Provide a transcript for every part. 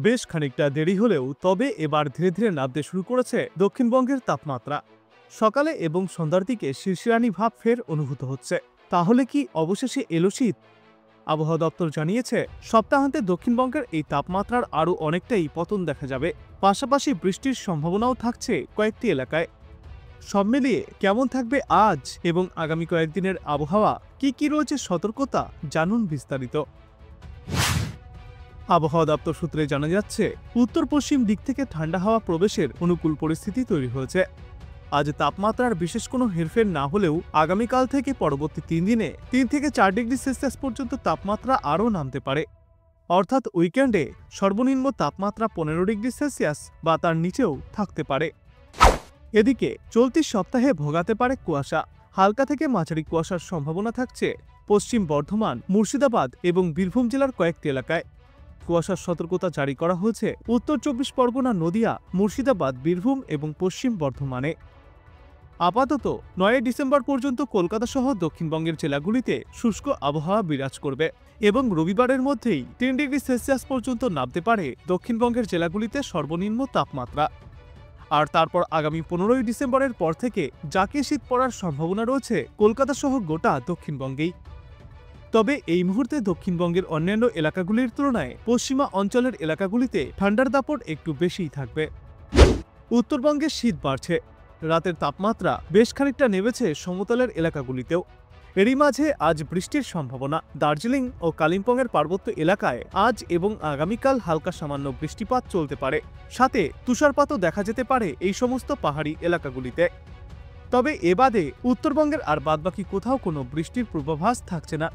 বেশ খানিকটা দেরি হলেও তবে এবার ধীরে ধীরে নামতে শুরু করেছে দক্ষিণবঙ্গের তাপমাত্রা। সকালে এবং সন্ধ্যার দিকে শিরশিরানি ভাব ফের অনুভূত হচ্ছে। তাহলে কি অবশেষে এলো শীত? আবহাওয়া দপ্তর জানিয়েছে, সপ্তাহান্তে দক্ষিণবঙ্গের এই তাপমাত্রার আরও অনেকটাই পতন দেখা যাবে। পাশাপাশি বৃষ্টির সম্ভাবনাও থাকছে কয়েকটি এলাকায়। সব মিলিয়ে কেমন থাকবে আজ এবং আগামী কয়েকদিনের আবহাওয়া, কি রয়েছে সতর্কতা, জানুন বিস্তারিত। আবহাওয়া দপ্তর সূত্রে জানা যাচ্ছে, উত্তর পশ্চিম দিক থেকে ঠান্ডা হাওয়া প্রবেশের অনুকূল পরিস্থিতি তৈরি হয়েছে। আজ তাপমাত্রার বিশেষ কোনো হেরফের না হলেও আগামীকাল থেকে পরবর্তী 3 দিনে 3 থেকে 4 ডিগ্রি সেলসিয়াস পর্যন্ত তাপমাত্রা আরও নামতে পারে। অর্থাৎ উইকেন্ডে সর্বনিম্ন তাপমাত্রা 15 ডিগ্রি সেলসিয়াস বা তার নিচেও থাকতে পারে। এদিকে চলতি সপ্তাহে ভোগাতে পারে কুয়াশা। হালকা থেকে মাঝারি কুয়াশার সম্ভাবনা থাকছে পশ্চিম বর্ধমান, মুর্শিদাবাদ এবং বীরভূম জেলার কয়েকটি এলাকায়। কুয়াশার সতর্কতা জারি করা হয়েছে উত্তর 24 পরগনা, নদিয়া, মুর্শিদাবাদ, বীরভূম এবং পশ্চিম বর্ধমানে। আপাতত 9 ডিসেম্বর পর্যন্ত কলকাতা সহ দক্ষিণবঙ্গের জেলাগুলিতে শুষ্ক আবহাওয়া বিরাজ করবে এবং রবিবারের মধ্যেই 3 ডিগ্রি সেলসিয়াস পর্যন্ত নামতে পারে দক্ষিণবঙ্গের জেলাগুলিতে সর্বনিম্ন তাপমাত্রা। আর তারপর আগামী 15 ডিসেম্বরের পর থেকে জাঁকিয়ে শীত পড়ার সম্ভাবনা রয়েছে কলকাতা সহ গোটা দক্ষিণবঙ্গেই। তবে এই মুহূর্তে দক্ষিণবঙ্গের অন্যান্য এলাকাগুলির তুলনায় পশ্চিমা অঞ্চলের এলাকাগুলিতে ঠান্ডার দাপট একটু বেশিই থাকবে। উত্তরবঙ্গে শীত বাড়ছে। রাতের তাপমাত্রা বেশ খানিকটা নেমেছে সমতলের এলাকাগুলিতেও। এরই মাঝে আজ বৃষ্টির সম্ভাবনা। দার্জিলিং ও কালিম্পংয়ের পার্বত্য এলাকায় আজ এবং আগামীকাল হালকা সামান্য বৃষ্টিপাত চলতে পারে, সাথে তুষারপাতও দেখা যেতে পারে এই সমস্ত পাহাড়ি এলাকাগুলিতে। তবে এ বাদে উত্তরবঙ্গের আর বাদবাকি কোথাও কোনো বৃষ্টির পূর্বাভাস থাকছে না।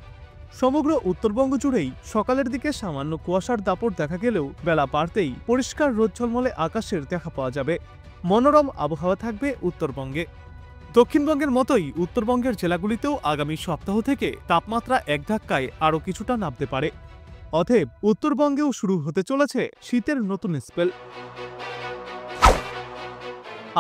সমগ্র উত্তরবঙ্গ জুড়েই সকালের দিকে সামান্য কুয়াশার দাপট দেখা গেলেও বেলা বাড়তেই পরিষ্কার রোদ ঝলমলে আকাশের দেখা পাওয়া যাবে। মনোরম আবহাওয়া থাকবে উত্তরবঙ্গে। দক্ষিণবঙ্গের মতোই উত্তরবঙ্গের জেলাগুলিতেও আগামী সপ্তাহ থেকে তাপমাত্রা এক ধাক্কায় আরও কিছুটা নামতে পারে। অতএব উত্তরবঙ্গেও শুরু হতে চলেছে শীতের নতুন স্পেল।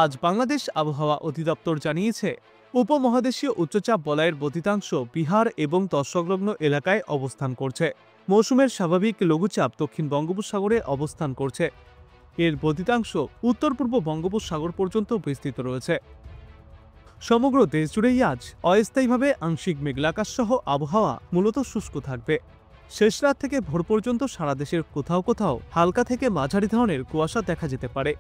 আজ বাংলাদেশ আবহাওয়া অধিদপ্তর জানিয়েছে, উপমহাদেশীয় উচ্চচাপ বলয়ের বর্ধিতাংশ বিহার এবং তৎসংলগ্ন এলাকায় অবস্থান করছে। মৌসুমের স্বাভাবিক লঘুচাপ দক্ষিণ বঙ্গোপসাগরে অবস্থান করছে। এর বর্ধিতাংশ উত্তর পূর্ব বঙ্গোপসাগর পর্যন্ত বিস্তৃত রয়েছে। সমগ্র দেশ জুড়েই আজ অস্থায়ীভাবে আংশিক মেঘলাকাশ সহ আবহাওয়া মূলত শুষ্ক থাকবে। শেষ রাত থেকে ভোর পর্যন্ত সারা দেশের কোথাও কোথাও হালকা থেকে মাঝারি ধরনের কুয়াশা দেখা যেতে পারে।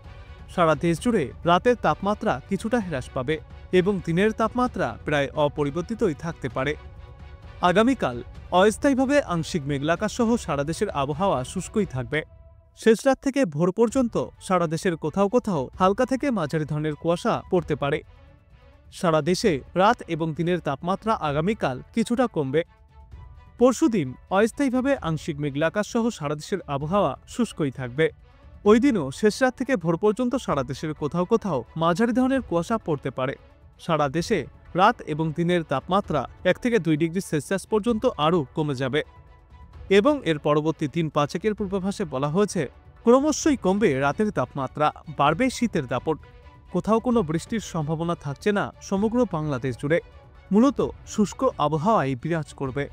সারা দেশ জুড়ে রাতের তাপমাত্রা কিছুটা হ্রাস পাবে এবং দিনের তাপমাত্রা প্রায় অপরিবর্তিতই থাকতে পারে। আগামীকাল অস্থায়ীভাবে আংশিক মেঘলাকাশ সহ সারা দেশের আবহাওয়া শুষ্কই থাকবে। শেষ রাত থেকে ভোর পর্যন্ত সারা দেশের কোথাও কোথাও হালকা থেকে মাঝারি ধরনের কুয়াশা পড়তে পারে। সারা দেশে রাত এবং দিনের তাপমাত্রা আগামীকাল কিছুটা কমবে। পরশুদিন অস্থায়ীভাবে আংশিক মেঘলাকাশ সহ সারা দেশের আবহাওয়া শুষ্কই থাকবে। ওই দিনও শেষ রাত থেকে ভোর পর্যন্ত সারা দেশের কোথাও কোথাও মাঝারি ধরনের কুয়াশা পড়তে পারে। সারা দেশে রাত এবং দিনের তাপমাত্রা 1 থেকে 2 ডিগ্রি সেলসিয়াস পর্যন্ত আরও কমে যাবে। এবং এর পরবর্তী দিন 5 পূর্বাভাসে বলা হয়েছে, ক্রমশই কমবে রাতের তাপমাত্রা, বাড়বে শীতের দাপট। কোথাও কোনো বৃষ্টির সম্ভাবনা থাকছে না সমগ্র বাংলাদেশ জুড়ে। মূলত শুষ্ক আবহাওয়াই বিরাজ করবে।